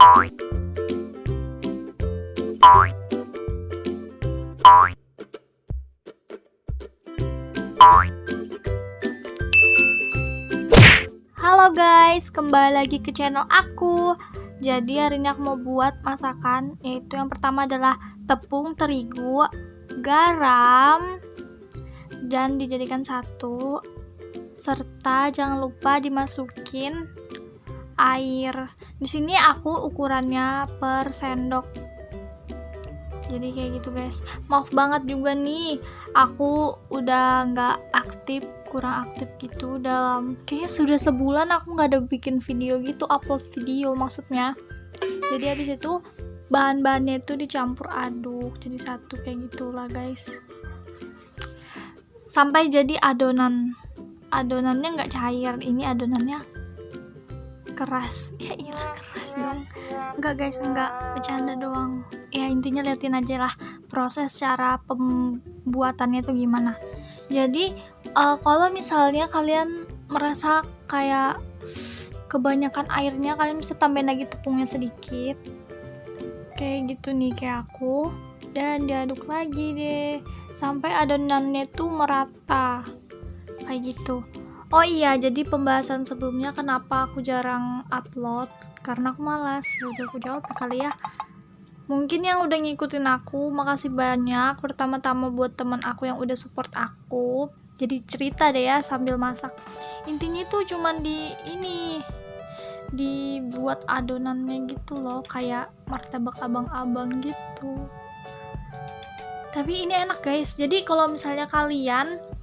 Halo guys, kembali lagi ke channel aku. Jadi hari ini aku mau buat masakan, yaitu yang pertama adalah tepung terigu, garam, dan dijadikan satu, serta jangan lupa dimasukin air. Di sini aku ukurannya per sendok. Jadi kayak gitu guys. Maaf banget juga nih, aku udah nggak aktif, kurang aktif gitu dalam kayaknya sudah sebulan aku nggak ada bikin video gitu, upload video maksudnya. Jadi habis itu bahan-bahannya itu dicampur aduk jadi satu kayak gitulah guys, sampai jadi adonannya nggak cair. Ini adonannya keras, ya iyalah keras dong. Enggak guys, enggak, bercanda doang ya. Intinya liatin aja lah proses cara pembuatannya itu gimana. Jadi kalau misalnya kalian merasa kayak kebanyakan airnya, kalian bisa tambahin lagi tepungnya sedikit kayak gitu nih, kayak aku. Dan diaduk lagi deh sampai adonannya tuh merata kayak gitu. Oh iya, jadi pembahasan sebelumnya kenapa aku jarang upload, karena aku malas. Udah aku jawab kali ya. Mungkin yang udah ngikutin aku, makasih banyak. Pertama-tama buat teman aku yang udah support aku. Jadi cerita deh ya sambil masak. Intinya tuh cuman dibuat adonannya gitu loh, kayak martabak abang-abang gitu. Tapi ini enak guys. Jadi kalau misalnya kalian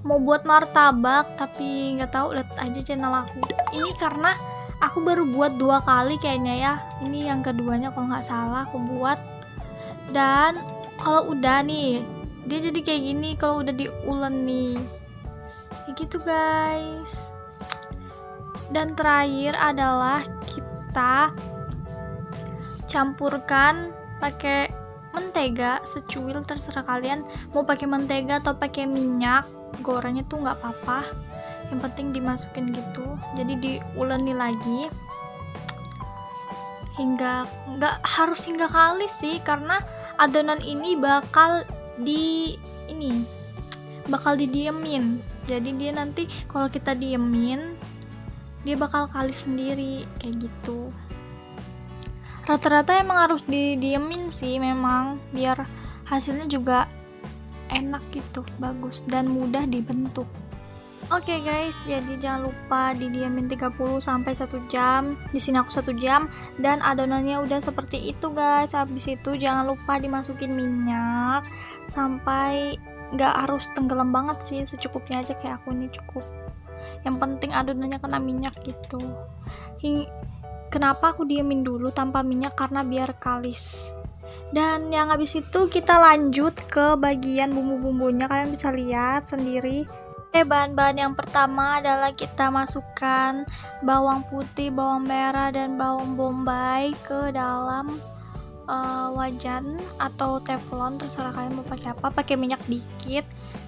mau buat martabak tapi nggak tahu, lihat aja channel aku. Ini karena aku baru buat 2 kali kayaknya ya. Ini yang keduanya kalau nggak salah aku buat. Dan kalau udah nih, dia jadi kayak gini kalau udah diulen nih. Kayak gitu guys. Dan terakhir adalah kita campurkan pakai mentega secuil, terserah kalian mau pakai mentega atau pakai minyak gorengnya tuh nggak apa-apa, yang penting dimasukin gitu. Jadi diuleni lagi hingga, nggak harus hingga kali sih, karena adonan ini bakal didiemin. Jadi dia nanti kalau kita diemin dia bakal kalis sendiri kayak gitu. Rata-rata emang harus didiemin sih memang, biar hasilnya juga enak gitu, bagus dan mudah dibentuk. Oke guys, jadi jangan lupa didiamin 30 sampai 1 jam. Di sini aku 1 jam dan adonannya udah seperti itu guys. Habis itu jangan lupa dimasukin minyak sampai nggak harus tenggelam banget sih, secukupnya aja kayak aku ini cukup. Yang penting adonannya kena minyak gitu. Kenapa aku diamin dulu tanpa minyak? Karena biar kalis. Dan yang habis itu kita lanjut ke bagian bumbu-bumbunya, kalian bisa lihat sendiri. Bahan-bahan yang pertama adalah kita masukkan bawang putih, bawang merah, dan bawang bombay ke dalam wajan atau teflon, terserah kalian mau pakai apa. Pakai minyak dikit.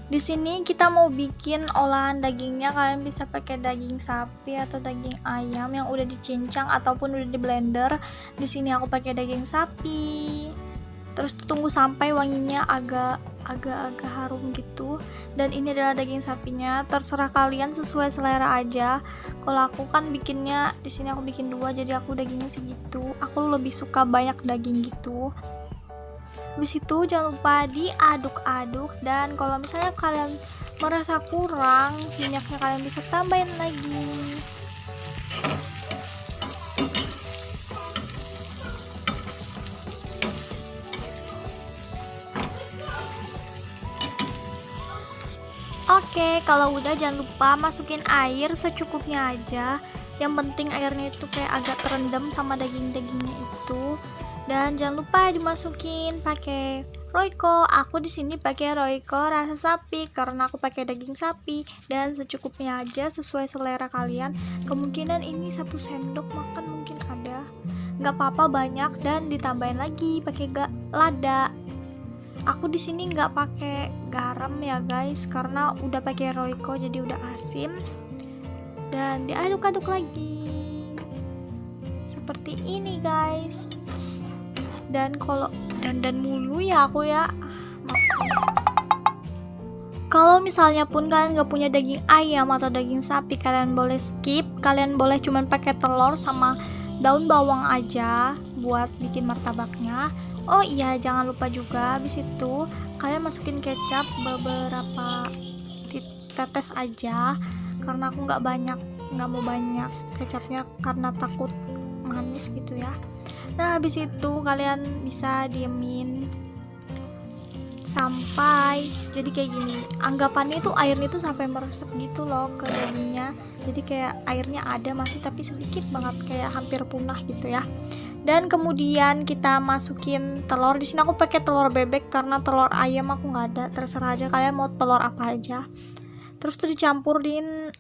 Di sini kita mau bikin olahan dagingnya, kalian bisa pakai daging sapi atau daging ayam yang udah dicincang ataupun udah di blender. Di sini aku pakai daging sapi. Terus tunggu sampai wanginya agak-agak harum gitu. Dan ini adalah daging sapinya, terserah kalian sesuai selera aja. Kalau aku kan bikinnya di sini aku bikin 2, jadi aku dagingnya segitu. Aku lebih suka banyak daging gitu. Habis itu jangan lupa diaduk-aduk, dan kalau misalnya kalian merasa kurang minyaknya, kalian bisa tambahin lagi. Oke, kalau udah jangan lupa masukin air secukupnya aja. Yang penting airnya itu kayak agak terendam sama daging-dagingnya itu. Dan jangan lupa dimasukin pakai Royco. Aku di sini pakai Royco rasa sapi karena aku pakai daging sapi, dan secukupnya aja sesuai selera kalian. Kemungkinan ini 1 sendok makan mungkin ada. Nggak apa-apa banyak, dan ditambahin lagi pakai lada. Aku di sini nggak pakai garam ya guys, karena udah pakai Royco jadi udah asin. Dan diaduk-aduk lagi seperti seperti ini guys. Dan kalau dandan mulu ya aku ya, maaf guys. Kalau misalnya pun kalian gak punya daging ayam atau daging sapi, kalian boleh skip. Kalian boleh cuman pakai telur sama daun bawang aja buat bikin martabaknya. Oh iya, jangan lupa juga habis itu kalian masukin kecap beberapa tetes aja, karena aku nggak mau banyak kecapnya karena takut manis gitu ya. Nah habis itu kalian bisa diemin sampai jadi kayak gini. Anggapannya itu airnya itu sampai meresap gitu loh ke dagingnya, jadi kayak airnya ada masih tapi sedikit banget, kayak hampir punah gitu ya. Dan kemudian kita masukin telur. Di sini aku pakai telur bebek karena telur ayam aku nggak ada. Terserah aja kalian mau telur apa aja. Terus tuh dicampurin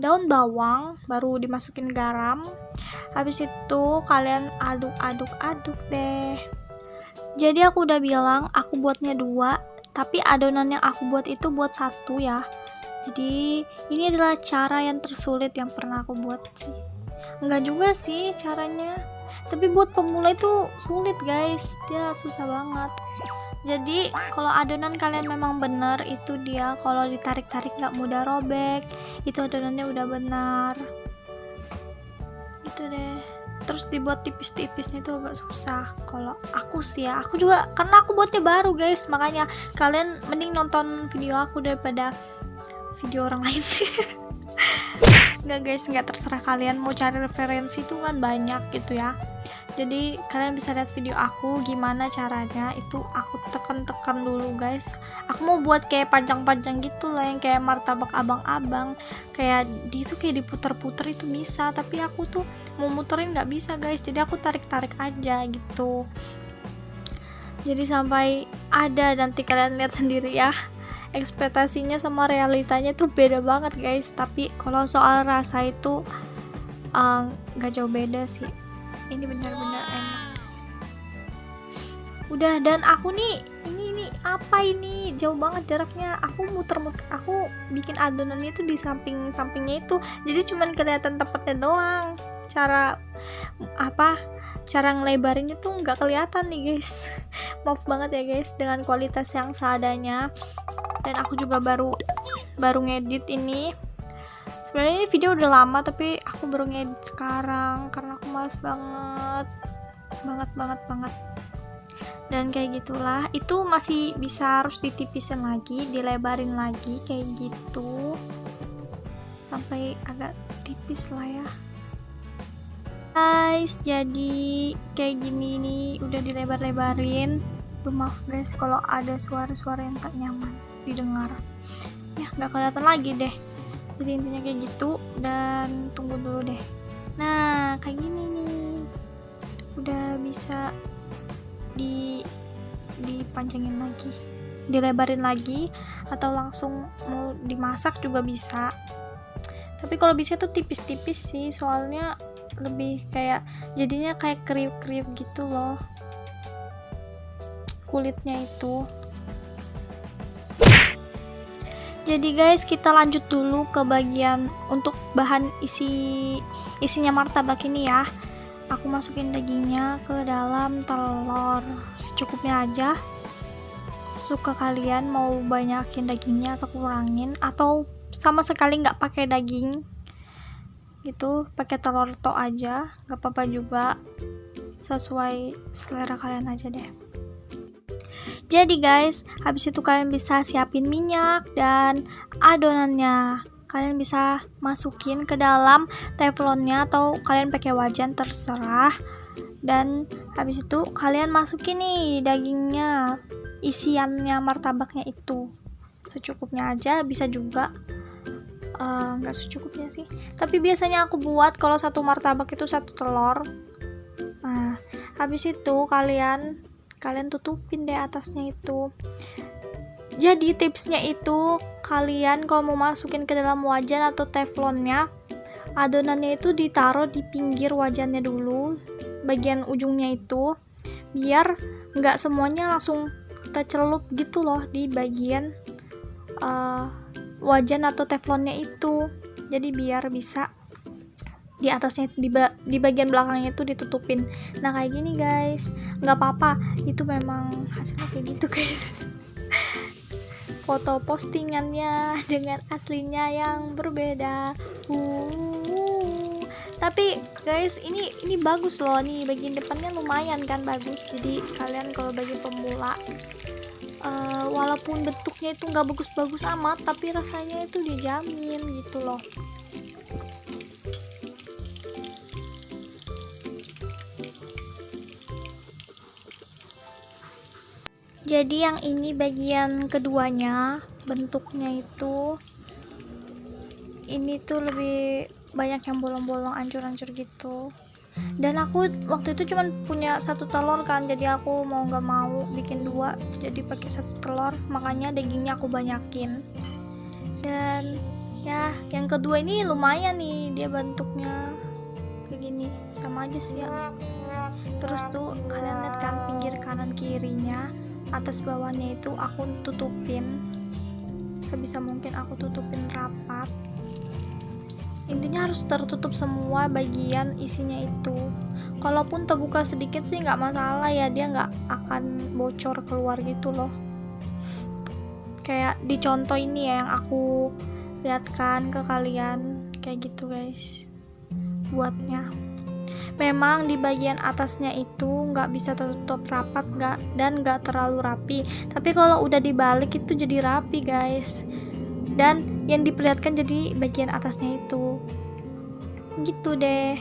daun bawang, baru dimasukin garam. Habis itu kalian aduk-aduk deh. Jadi aku udah bilang aku buatnya 2, tapi adonan yang aku buat itu buat 1 ya. Jadi ini adalah cara yang tersulit yang pernah aku buat sih. Enggak juga sih caranya, tapi buat pemula itu sulit guys, dia susah banget. Jadi kalau adonan kalian memang bener, itu dia kalau ditarik-tarik nggak mudah robek, itu adonannya udah benar. Itu deh. Terus dibuat tipis-tipisnya itu agak susah kalau aku sih ya. Aku juga karena aku buatnya baru guys, makanya kalian mending nonton video aku daripada video orang lain. Nggak guys, nggak, terserah kalian mau cari referensi itu kan banyak gitu ya. Jadi kalian bisa lihat video aku gimana caranya, itu aku tekan-tekan dulu guys. Aku mau buat kayak panjang-panjang gitu loh, yang kayak martabak abang-abang, kayak di itu kayak diputer-puter itu bisa, tapi aku tuh mau muterin nggak bisa guys, jadi aku tarik-tarik aja gitu. Jadi sampai ada, nanti kalian lihat sendiri ya, ekspektasinya sama realitanya tuh beda banget guys. Tapi kalau soal rasa itu nggak jauh beda sih, ini benar-benar enak guys. Udah, dan aku nih ini apa ini, jauh banget jaraknya. Aku muter-muter, aku bikin adonannya itu di samping-sampingnya itu, jadi cuman kelihatan tempatnya doang. Cara ngelebarinnya tuh nggak kelihatan nih guys. Maaf banget ya guys, dengan kualitas yang seadanya. Dan aku juga baru ngedit ini. Sebenarnya ini video udah lama, tapi aku baru ngedit sekarang karena aku malas banget. Dan kayak gitulah, itu masih bisa harus ditipisin lagi, dilebarin lagi kayak gitu sampai agak tipis lah ya guys. Jadi kayak gini nih, udah dilebar-lebarin. Maaf guys kalau ada suara-suara yang tak nyaman didengar ya, nggak kelihatan lagi deh. Jadi intinya kayak gitu, dan tunggu dulu deh. Nah kayak gini nih, udah bisa dipanjangin lagi, dilebarin lagi, atau langsung mau dimasak juga bisa. Tapi kalau bisa tuh tipis-tipis sih, soalnya lebih kayak jadinya kayak kriuk-kriuk gitu loh kulitnya itu. Jadi guys, kita lanjut dulu ke bagian untuk bahan isinya martabak ini ya. Aku masukin dagingnya ke dalam telur secukupnya aja. Suka kalian mau banyakin dagingnya atau kurangin, atau sama sekali nggak pakai daging gitu, pakai telur tok aja nggak apa-apa juga, sesuai selera kalian aja deh. Jadi guys, habis itu kalian bisa siapin minyak dan adonannya. Kalian bisa masukin ke dalam teflonnya atau kalian pakai wajan, terserah. Dan habis itu kalian masukin nih dagingnya, isiannya martabaknya itu secukupnya aja, bisa juga nggak secukupnya sih. Tapi biasanya aku buat kalau satu martabak itu 1 telur. Nah, habis itu kalian tutupin deh atasnya itu. Jadi tipsnya itu, kalian kalau mau masukin ke dalam wajan atau teflonnya, adonannya itu ditaruh di pinggir wajannya dulu, bagian ujungnya itu, biar nggak semuanya langsung kita celup gitu loh di bagian wajan atau teflonnya itu. Jadi biar bisa di atasnya, di bagian belakangnya itu ditutupin. Nah kayak gini guys, nggak apa-apa, itu memang hasilnya kayak gitu guys. Foto postingannya dengan aslinya yang berbeda. Tapi guys, ini bagus loh nih, bagian depannya lumayan kan bagus. Jadi kalian kalau bagi pemula, walaupun bentuknya itu nggak bagus-bagus amat, tapi rasanya itu dijamin gitu loh. Jadi yang ini bagian keduanya, bentuknya itu ini tuh lebih banyak yang bolong-bolong, ancur-ancur gitu. Dan aku waktu itu cuman punya 1 telur kan, jadi aku mau nggak mau bikin 2, jadi pakai 1 telur, makanya dagingnya aku banyakin. Dan ya yang kedua ini lumayan nih, dia bentuknya kayak gini, sama aja sih ya. Terus tuh kalian lihat kan pinggir kanan kirinya, atas bawahnya itu aku tutupin sebisa mungkin, aku tutupin rapat. Intinya harus tertutup semua bagian isinya itu. Kalaupun terbuka sedikit sih nggak masalah ya, dia nggak akan bocor keluar gitu loh. Kayak di contoh ini ya yang aku lihatkan ke kalian, kayak gitu guys buatnya. Memang di bagian atasnya itu nggak bisa tertutup rapat, dan nggak terlalu rapi. Tapi kalau udah dibalik itu jadi rapi guys. Dan yang diperlihatkan jadi bagian atasnya itu gitu deh.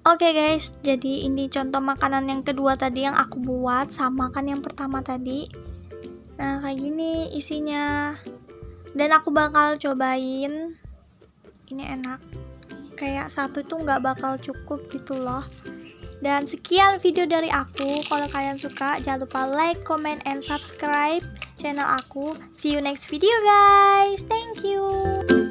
Oke guys, jadi ini contoh makanan yang kedua tadi yang aku buat, sama kan yang pertama tadi. Nah kayak gini isinya, dan aku bakal cobain. Ini enak, kayak satu itu nggak bakal cukup gitu loh. Dan sekian video dari aku. Kalau kalian suka, jangan lupa like, comment, and subscribe channel aku. See you next video guys, thank you.